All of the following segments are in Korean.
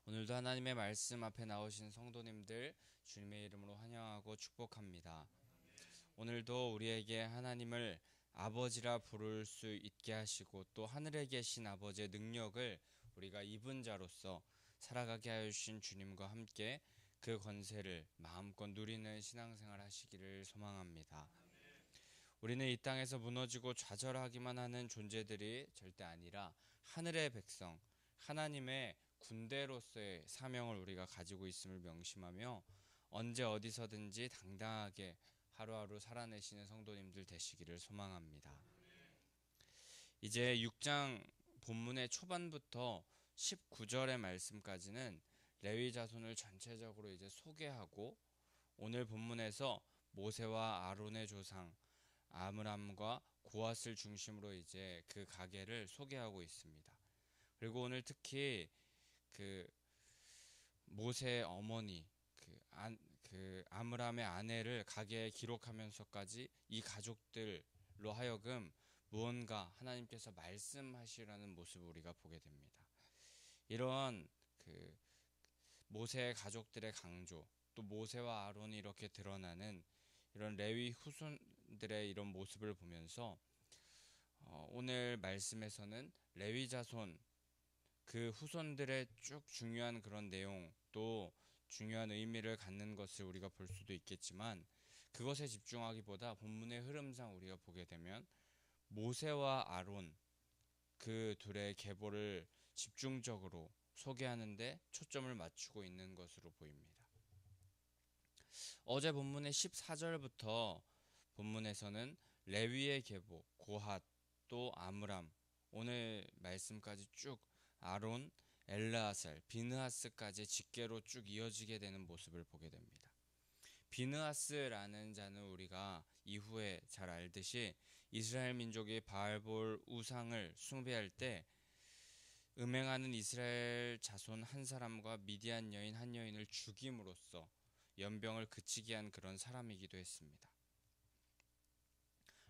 오늘도 하나님의 말씀 앞에 나오신 성도님들 주님의 이름으로 환영하고 축복합니다. 오늘도 우리에게 하나님을 아버지라 부를 수 있게 하시고 또 하늘에 계신 아버지의 능력을 우리가 입은 자로서 살아가게 하여 주신 주님과 함께 그 권세를 마음껏 누리는 신앙생활 하시기를 소망합니다. 우리는 이 땅에서 무너지고 좌절하기만 하는 존재들이 절대 아니라 하늘의 백성, 하나님의 군대로서의 사명을 우리가 가지고 있음을 명심하며 언제 어디서든지 당당하게 하루하루 살아내시는 성도님들 되시기를 소망합니다. 이제 6장 본문의 초반부터 19절의 말씀까지는 레위 자손을 전체적으로 이제 소개하고 오늘 본문에서 모세와 아론의 조상 아므람과 고앗을 중심으로 이제 그 가계를 소개하고 있습니다. 그리고 오늘 특히 그 모세의 어머니 그 아므람의 아내를 가계에 기록하면서까지 이 가족들로 하여금 무언가 하나님께서 말씀하시라는 모습을 우리가 보게 됩니다. 이런 그 모세의 가족들의 강조, 또 모세와 아론이 이렇게 드러나는 이런 레위 후손들의 이런 모습을 보면서 오늘 말씀에서는 레위 자손 그 후손들의 쭉 중요한 그런 내용 또 중요한 의미를 갖는 것을 우리가 볼 수도 있겠지만 그것에 집중하기보다 본문의 흐름상 우리가 보게 되면 모세와 아론 그 둘의 계보를 집중적으로 소개하는데 초점을 맞추고 있는 것으로 보입니다. 어제 본문의 14절부터 본문에서는 레위의 계보, 고핫, 또 아므람, 오늘 말씀까지 쭉 아론, 엘르아살, 비느하스까지 직계로 쭉 이어지게 되는 모습을 보게 됩니다. 비느하스라는 자는 우리가 이후에 잘 알듯이 이스라엘 민족이 바알볼 우상을 숭배할 때 음행하는 이스라엘 자손 한 사람과 미디안 여인 한 여인을 죽임으로써 연병을 그치게 한 그런 사람이기도 했습니다.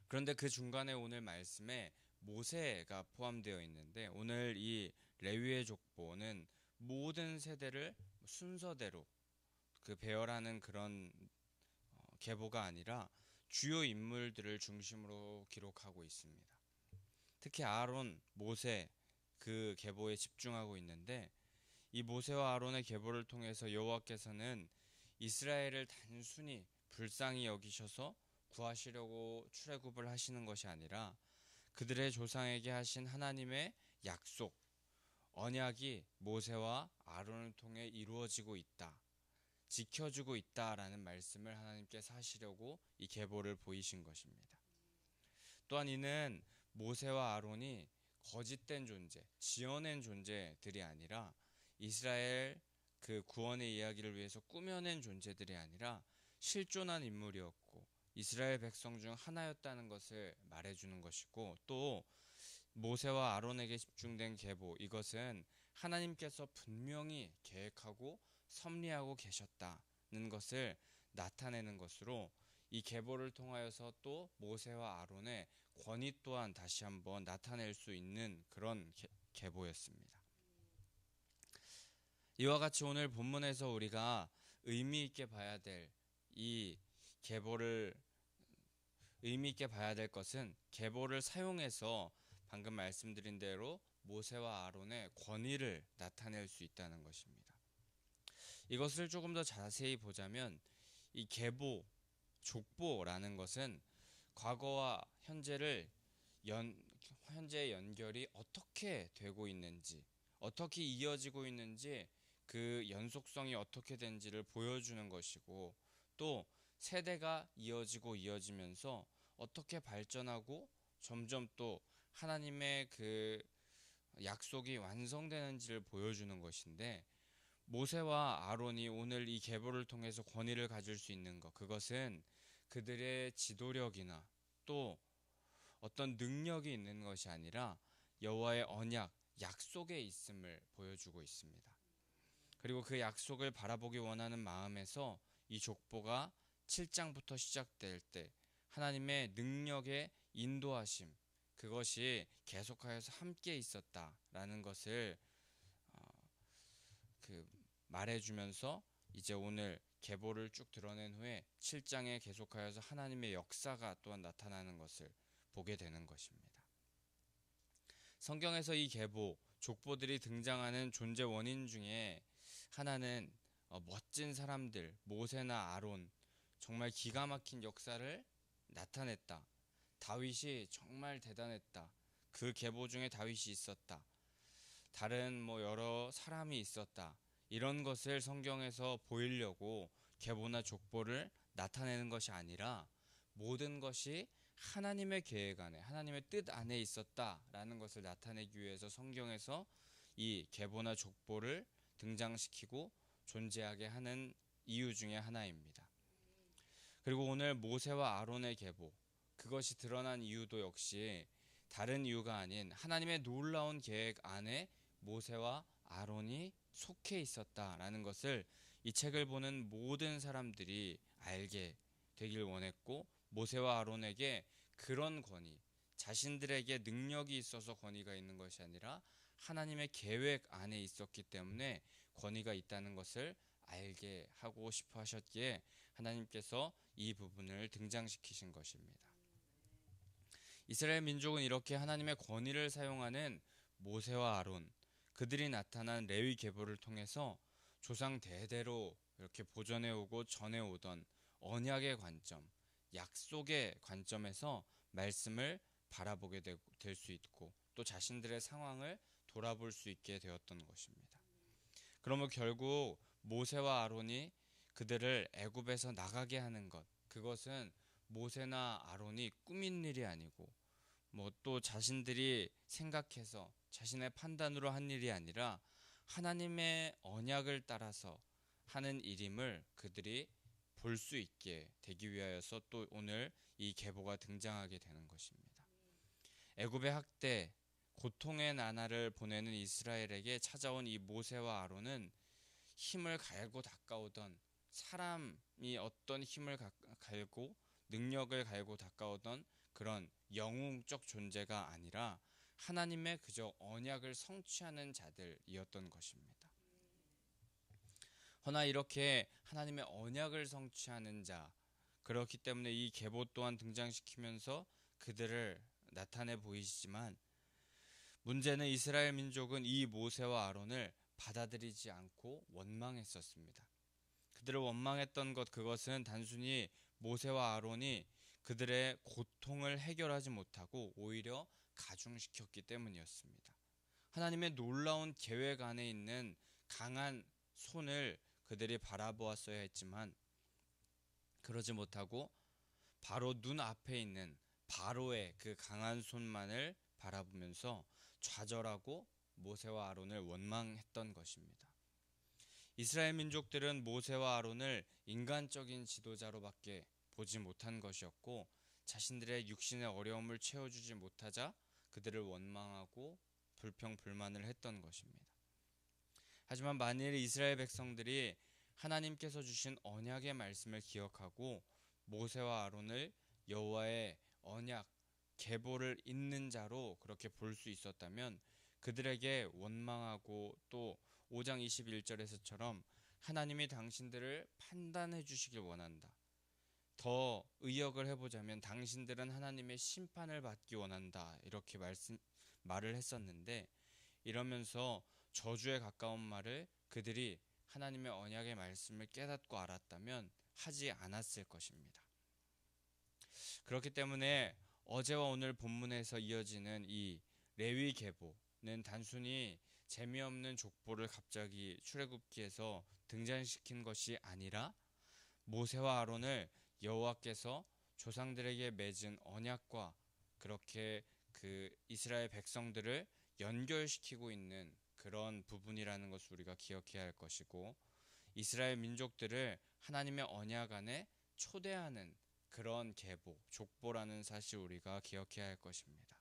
그런데 그 중간에 오늘 말씀에 모세가 포함되어 있는데 오늘 이 레위의 족보는 모든 세대를 순서대로 그 배열하는 그런 계보가 아니라 주요 인물들을 중심으로 기록하고 있습니다. 특히 아론, 모세 그 계보에 집중하고 있는데 이 모세와 아론의 계보를 통해서 여호와께서는 이스라엘을 단순히 불쌍히 여기셔서 구하시려고 출애굽을 하시는 것이 아니라 그들의 조상에게 하신 하나님의 약속, 언약이 모세와 아론을 통해 이루어지고 있다. 지켜주고 있다라는 말씀을 하나님께서 하시려고 이 계보를 보이신 것입니다. 또한 이는 모세와 아론이 거짓된 존재, 지어낸 존재들이 아니라 이스라엘 그 구원의 이야기를 위해서 꾸며낸 존재들이 아니라 실존한 인물이었고 이스라엘 백성 중 하나였다는 것을 말해주는 것이고 또 모세와 아론에게 집중된 계보 이것은 하나님께서 분명히 계획하고 섭리하고 계셨다는 것을 나타내는 것으로 이 계보를 통하여서 또 모세와 아론의 권위 또한 다시 한번 나타낼 수 있는 그런 계보였습니다. 이와 같이 오늘 본문에서 우리가 의미 있게 봐야 될 이 계보를 의미 있게 봐야 될 것은 계보를 사용해서 방금 말씀드린 대로 모세와 아론의 권위를 나타낼 수 있다는 것입니다. 이것을 조금 더 자세히 보자면 이 계보, 족보라는 것은 과거와 현재의 연결이 어떻게 되고 있는지, 어떻게 이어지고 있는지 그 연속성이 어떻게 된지를 보여주는 것이고 또 세대가 이어지고 이어지면서 어떻게 발전하고 점점 또 하나님의 그 약속이 완성되는지를 보여주는 것인데 모세와 아론이 오늘 이 계보를 통해서 권위를 가질 수 있는 것 그것은 그들의 지도력이나 또 어떤 능력이 있는 것이 아니라 여호와의 언약, 약속에 있음을 보여주고 있습니다. 그리고 그 약속을 바라보기 원하는 마음에서 이 족보가 7장부터 시작될 때 하나님의 능력의 인도하심 그것이 계속하여서 함께 있었다라는 것을 말해주면서 이제 오늘 계보를 쭉 드러낸 후에 7장에 계속하여서 하나님의 역사가 또한 나타나는 것을 보게 되는 것입니다. 성경에서 이 계보, 족보들이 등장하는 존재 원인 중에 하나는 멋진 사람들, 모세나 아론, 정말 기가 막힌 역사를 나타냈다. 다윗이 정말 대단했다. 그 계보 중에 다윗이 있었다. 다른 여러 사람이 있었다. 이런 것을 성경에서 보이려고 계보나 족보를 나타내는 것이 아니라 모든 것이 하나님의 계획 안에, 하나님의 뜻 안에 있었다라는 것을 나타내기 위해서 성경에서 이 계보나 족보를 등장시키고 존재하게 하는 이유 중에 하나입니다. 그리고 오늘 모세와 아론의 계보, 그것이 드러난 이유도 역시 다른 이유가 아닌 하나님의 놀라운 계획 안에 모세와 아론이 속해 있었다라는 것을 이 책을 보는 모든 사람들이 알게 되길 원했고, 모세와 아론에게 그런 권위, 자신들에게 능력이 있어서 권위가 있는 것이 아니라 하나님의 계획 안에 있었기 때문에 권위가 있다는 것을 알게 하고 싶어 하셨기에 하나님께서 이 부분을 등장시키신 것입니다. 이스라엘 민족은 이렇게 하나님의 권위를 사용하는 모세와 아론, 그들이 나타난 레위 계보를 통해서 조상 대대로 이렇게 보존해오고 전해오던 언약의 관점, 약속의 관점에서 말씀을 바라보게 될 수 있고 또 자신들의 상황을 돌아볼 수 있게 되었던 것입니다. 그러면 결국 모세와 아론이 그들을 애굽에서 나가게 하는 것, 그것은 모세나 아론이 꾸민 일이 아니고 또 자신들이 생각해서 자신의 판단으로 한 일이 아니라 하나님의 언약을 따라서 하는 일임을 그들이 볼 수 있게 되기 위하여서 또 오늘 이 계보가 등장하게 되는 것입니다. 애굽의 학대, 고통의 나날을 보내는 이스라엘에게 찾아온 이 모세와 아론은 힘을 갈고 닦아오던, 사람이 어떤 힘을 갈고 능력을 갈고 닦아오던 그런 영웅적 존재가 아니라 하나님의 그저 언약을 성취하는 자들이었던 것입니다. 허나 이렇게 하나님의 언약을 성취하는 자, 그렇기 때문에 이 계보 또한 등장시키면서 그들을 나타내 보이시지만, 문제는 이스라엘 민족은 이 모세와 아론을 받아들이지 않고 원망했었습니다. 그들을 원망했던 것, 그것은 단순히 모세와 아론이 그들의 고통을 해결하지 못하고 오히려 가중시켰기 때문이었습니다. 하나님의 놀라운 계획 안에 있는 강한 손을 그들이 바라보았어야 했지만 그러지 못하고 바로 눈앞에 있는 바로의 그 강한 손만을 바라보면서 좌절하고 모세와 아론을 원망했던 것입니다. 이스라엘 민족들은 모세와 아론을 인간적인 지도자로밖에 보지 못한 것이었고, 자신들의 육신의 어려움을 채워주지 못하자 그들을 원망하고 불평불만을 했던 것입니다. 하지만 만일 이스라엘 백성들이 하나님께서 주신 언약의 말씀을 기억하고 모세와 아론을 여호와의 언약, 계보를 잇는 자로 그렇게 볼 수 있었다면 그들에게 원망하고 또 5장 21절에서처럼 하나님이 당신들을 판단해 주시길 원한다, 더 의역을 해보자면 당신들은 하나님의 심판을 받기 원한다, 이렇게 말을 했었는데, 이러면서 저주에 가까운 말을 그들이 하나님의 언약의 말씀을 깨닫고 알았다면 하지 않았을 것입니다. 그렇기 때문에 어제와 오늘 본문에서 이어지는 이 레위 계보는 단순히 재미없는 족보를 갑자기 출애굽기에서 등장시킨 것이 아니라 모세와 아론을 여호와께서 조상들에게 맺은 언약과 그렇게 그 이스라엘 백성들을 연결시키고 있는 그런 부분이라는 것을 우리가 기억해야 할 것이고, 이스라엘 민족들을 하나님의 언약 안에 초대하는 그런 계보, 족보라는 사실 우리가 기억해야 할 것입니다.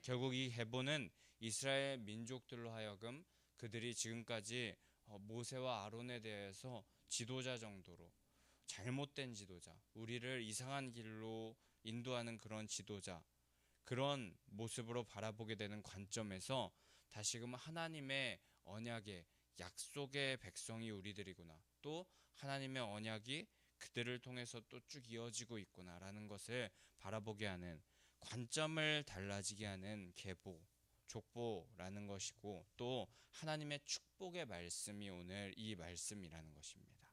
결국 이 계보는 이스라엘 민족들로 하여금 그들이 지금까지 모세와 아론에 대해서 지도자 정도로 잘못된 지도자, 우리를 이상한 길로 인도하는 그런 지도자, 그런 모습으로 바라보게 되는 관점에서 다시금 하나님의 언약의 약속의 백성이 우리들이구나. 또 하나님의 언약이 그들을 통해서 또 쭉 이어지고 있구나라는 것을 바라보게 하는, 관점을 달라지게 하는 계보, 족보라는 것이고, 또 하나님의 축복의 말씀이 오늘 이 말씀이라는 것입니다.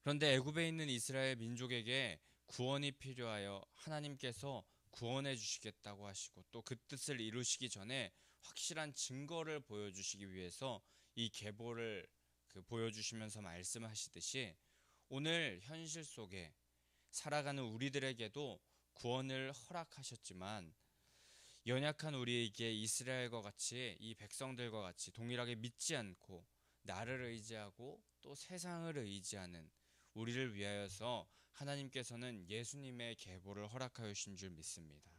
그런데 애굽에 있는 이스라엘 민족에게 구원이 필요하여 하나님께서 구원해 주시겠다고 하시고, 또 그 뜻을 이루시기 전에 확실한 증거를 보여주시기 위해서 이 계보를 보여주시면서 말씀하시듯이, 오늘 현실 속에 살아가는 우리들에게도 구원을 허락하셨지만, 연약한 우리에게 이스라엘과 같이, 이 백성들과 같이 동일하게 믿지 않고 나를 의지하고 또 세상을 의지하는 우리를 위하여서 하나님께서는 예수님의 계보를 허락하여 주신 줄 믿습니다.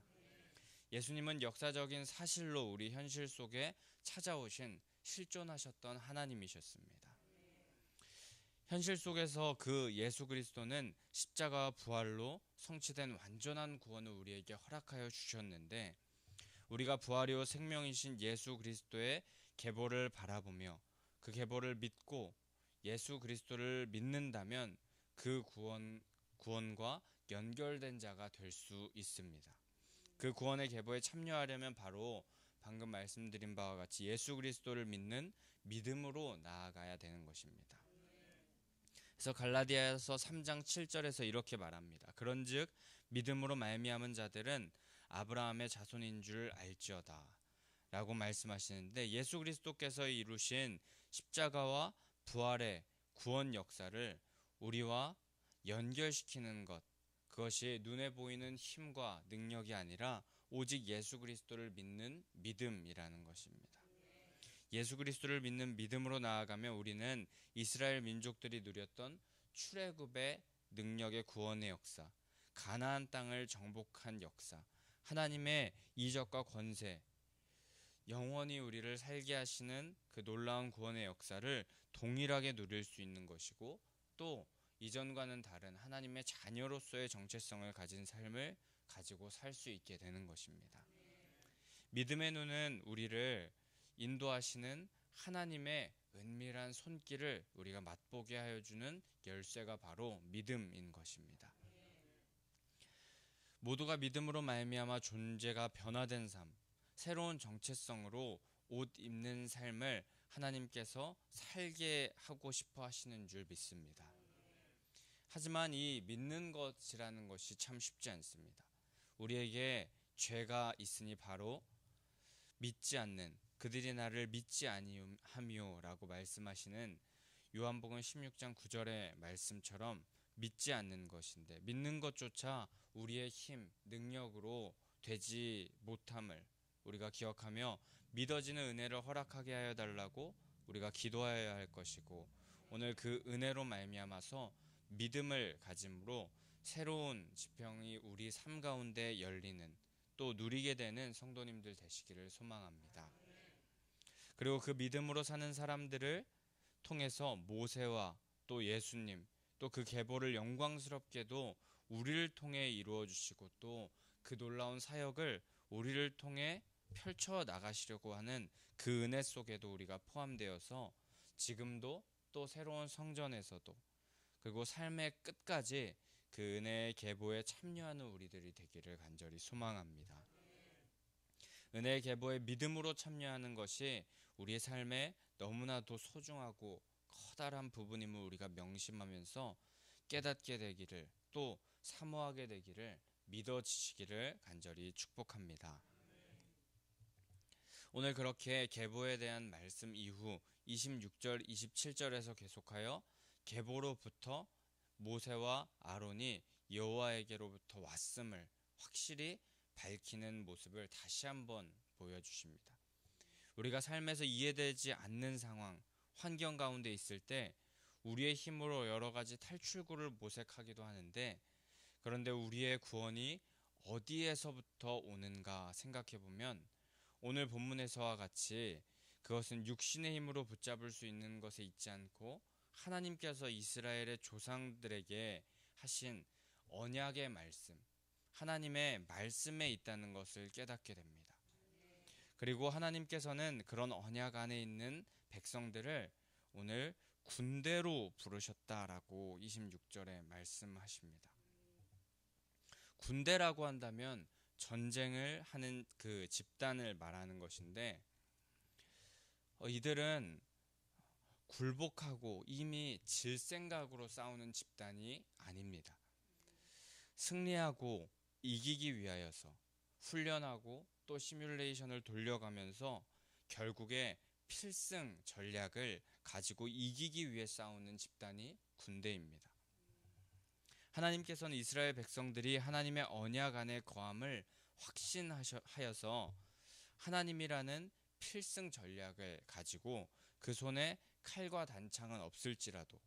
예수님은 역사적인 사실로 우리 현실 속에 찾아오신, 실존하셨던 하나님이셨습니다. 현실 속에서 그 예수 그리스도는 십자가와 부활로 성취된 완전한 구원을 우리에게 허락하여 주셨는데, 우리가 부활이요 생명이신 예수 그리스도의 계보를 바라보며 그 계보를 믿고 예수 그리스도를 믿는다면 그 구원과 연결된 자가 될 수 있습니다. 그 구원의 계보에 참여하려면 바로 방금 말씀드린 바와 같이 예수 그리스도를 믿는 믿음으로 나아가야 되는 것입니다. 그래서 갈라디아서 3장 7절에서 이렇게 말합니다. 그런즉 믿음으로 말미암은 자들은 아브라함의 자손인 줄 알지어다 라고 말씀하시는데, 예수 그리스도께서 이루신 십자가와 부활의 구원 역사를 우리와 연결시키는 것, 그것이 눈에 보이는 힘과 능력이 아니라 오직 예수 그리스도를 믿는 믿음이라는 것입니다. 예수 그리스도를 믿는 믿음으로 나아가면 우리는 이스라엘 민족들이 누렸던 출애굽의 능력의 구원의 역사, 가나안 땅을 정복한 역사, 하나님의 이적과 권세, 영원히 우리를 살게 하시는 그 놀라운 구원의 역사를 동일하게 누릴 수 있는 것이고, 또 이전과는 다른 하나님의 자녀로서의 정체성을 가진 삶을 가지고 살 수 있게 되는 것입니다. 믿음의 눈은 우리를 인도하시는 하나님의 은밀한 손길을 우리가 맛보게 하여 주는 열쇠가 바로 믿음인 것입니다. 모두가 믿음으로 말미암아 존재가 변화된 삶, 새로운 정체성으로 옷 입는 삶을 하나님께서 살게 하고 싶어 하시는 줄 믿습니다. 하지만 이 믿는 것이라는 것이 참 쉽지 않습니다. 우리에게 죄가 있으니 바로 믿지 않는, 그들이 나를 믿지 아니하며라고 말씀하시는 요한복음 16장 9절의 말씀처럼 믿지 않는 것인데, 믿는 것조차 우리의 힘, 능력으로 되지 못함을 우리가 기억하며 믿어지는 은혜를 허락하게 하여 달라고 우리가 기도하여야 할 것이고, 오늘 그 은혜로 말미암아서 믿음을 가짐으로 새로운 지평이 우리 삶 가운데 열리는, 또 누리게 되는 성도님들 되시기를 소망합니다. 그리고 그 믿음으로 사는 사람들을 통해서 모세와 또 예수님, 또 그 계보를 영광스럽게도 우리를 통해 이루어 주시고, 또 그 놀라운 사역을 우리를 통해 펼쳐 나가시려고 하는 그 은혜 속에도 우리가 포함되어서 지금도 또 새로운 성전에서도, 그리고 삶의 끝까지 그 은혜의 계보에 참여하는 우리들이 되기를 간절히 소망합니다. 은혜의 계보에 믿음으로 참여하는 것이 우리의 삶에 너무나도 소중하고 커다란 부분임을 우리가 명심하면서 깨닫게 되기를, 또 사모하게 되기를, 믿어지시기를 간절히 축복합니다. 오늘 그렇게 계보에 대한 말씀 이후 26절, 27절에서 계속하여 계보로부터 모세와 아론이 여호와에게로부터 왔음을 확실히 밝히는 모습을 다시 한번 보여주십니다. 우리가 삶에서 이해되지 않는 상황, 환경 가운데 있을 때 우리의 힘으로 여러 가지 탈출구를 모색하기도 하는데, 그런데 우리의 구원이 어디에서부터 오는가 생각해 보면 오늘 본문에서와 같이 그것은 육신의 힘으로 붙잡을 수 있는 것에 있지 않고 하나님께서 이스라엘의 조상들에게 하신 언약의 말씀, 하나님의 말씀에 있다는 것을 깨닫게 됩니다. 그리고 하나님께서는 그런 언약 안에 있는 백성들을 오늘 군대로 부르셨다라고 26절에 말씀하십니다. 군대라고 한다면 전쟁을 하는 그 집단을 말하는 것인데, 이들은 굴복하고 이미 질 생각으로 싸우는 집단이 아닙니다. 승리하고 이기기 위하여서 훈련하고 또 시뮬레이션을 돌려가면서 결국에 필승 전략을 가지고 이기기 위해 싸우는 집단이 군대입니다. 하나님께서는 이스라엘 백성들이 하나님의 언약 안에 거함을 확신하여서 하나님이라는 필승 전략을 가지고 그 손에 칼과 단창은 없을지라도,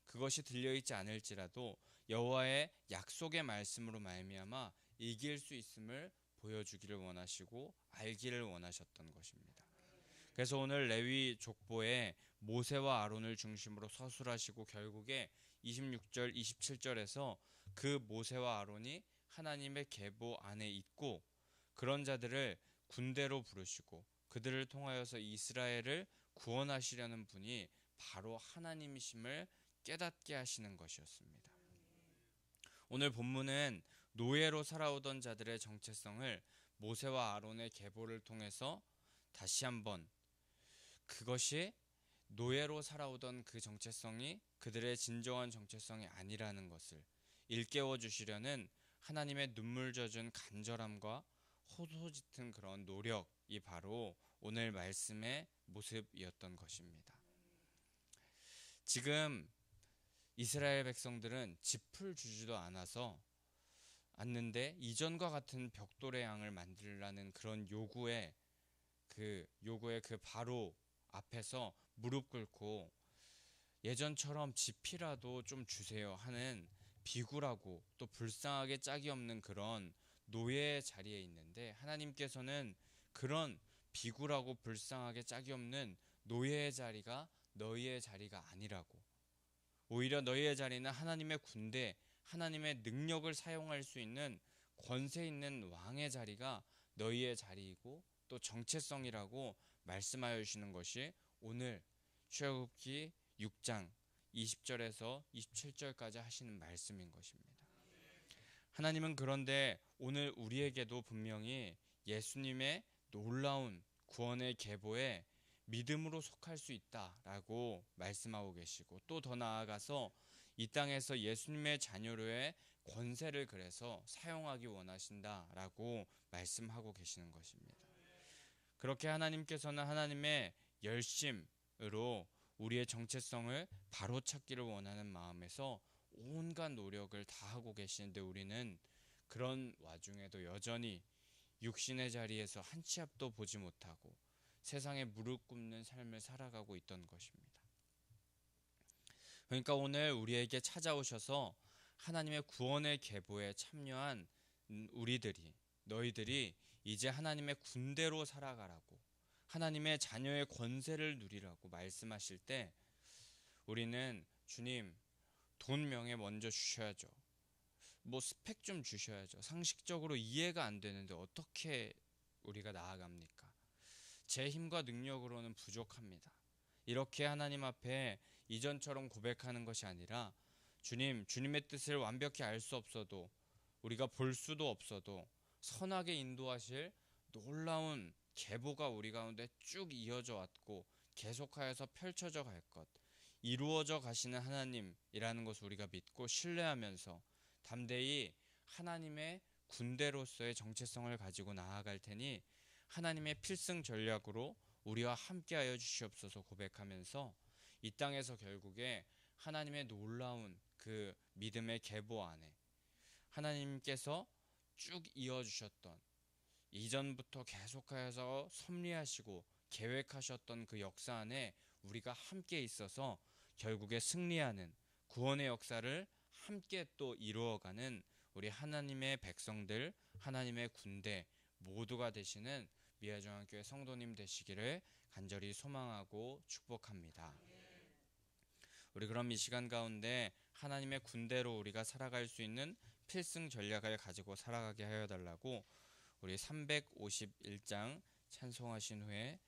그것이 들려있지 않을지라도 여호와의 약속의 말씀으로 말미암아 이길 수 있음을 보여주기를 원하시고 알기를 원하셨던 것입니다. 그래서 오늘 레위 족보에 모세와 아론을 중심으로 서술하시고 결국에 26절 27절에서 그 모세와 아론이 하나님의 계보 안에 있고 그런 자들을 군대로 부르시고 그들을 통하여서 이스라엘을 구원하시려는 분이 바로 하나님이심을 깨닫게 하시는 것이었습니다. 오늘 본문은 노예로 살아오던 자들의 정체성을 모세와 아론의 계보를 통해서 다시 한번, 그것이 노예로 살아오던 그 정체성이 그들의 진정한 정체성이 아니라는 것을 일깨워 주시려는 하나님의 눈물 젖은 간절함과 호소 짙은 그런 노력이 바로 오늘 말씀의 모습이었던 것입니다. 지금 이스라엘 백성들은 짚을 주지도 않는데 이전과 같은 벽돌의 양을 만들라는 그런 요구의 그 바로 앞에서 무릎 꿇고 예전처럼 지피라도 좀 주세요 하는 비굴하고 또 불쌍하게 짝이 없는 그런 노예의 자리에 있는데, 하나님께서는 그런 비굴하고 불쌍하게 짝이 없는 노예의 자리가 너희의 자리가 아니라고, 오히려 너희의 자리는 하나님의 군대, 하나님의 능력을 사용할 수 있는 권세 있는 왕의 자리가 너희의 자리이고 또 정체성이라고 말씀하여 주시는 것이 오늘 출애굽기 6장 20절에서 27절까지 하시는 말씀인 것입니다. 하나님은 그런데 오늘 우리에게도 분명히 예수님의 놀라운 구원의 계보에 믿음으로 속할 수 있다라고 말씀하고 계시고, 또 더 나아가서 이 땅에서 예수님의 자녀로의 권세를 그래서 사용하기 원하신다라고 말씀하고 계시는 것입니다. 그렇게 하나님께서는 하나님의 열심으로 우리의 정체성을 바로찾기를 원하는 마음에서 온갖 노력을 다하고 계시는데, 우리는 그런 와중에도 여전히 육신의 자리에서 한 치 앞도 보지 못하고 세상에 무릎 꿇는 삶을 살아가고 있던 것입니다. 그러니까 오늘 우리에게 찾아오셔서 하나님의 구원의 계보에 참여한 너희들이 이제 하나님의 군대로 살아가라고, 하나님의 자녀의 권세를 누리라고 말씀하실 때 우리는 주님, 돈 명예 먼저 주셔야죠. 뭐 스펙 좀 주셔야죠. 상식적으로 이해가 안 되는데 어떻게 우리가 나아갑니까? 제 힘과 능력으로는 부족합니다. 이렇게 하나님 앞에 이전처럼 고백하는 것이 아니라, 주님의 뜻을 완벽히 알 수 없어도, 우리가 볼 수도 없어도 선하게 인도하실 놀라운 계보가 우리 가운데 쭉 이어져 왔고 계속하여서 펼쳐져 갈 것, 이루어져 가시는 하나님이라는 것을 우리가 믿고 신뢰하면서 담대히 하나님의 군대로서의 정체성을 가지고 나아갈 테니 하나님의 필승 전략으로 우리와 함께하여 주시옵소서 고백하면서 이 땅에서 결국에 하나님의 놀라운 그 믿음의 계보 안에 하나님께서 쭉 이어주셨던, 이전부터 계속하여서 섭리하시고 계획하셨던 그 역사 안에 우리가 함께 있어서 결국에 승리하는 구원의 역사를 함께 또 이루어가는 우리 하나님의 백성들, 하나님의 군대 모두가 되시는 미아중앙교회 성도님 되시기를 간절히 소망하고 축복합니다. 우리 그럼 이 시간 가운데 하나님의 군대로 우리가 살아갈 수 있는 필승 전략을 가지고 살아가게 하여 달라고 우리 351장 찬송하신 후에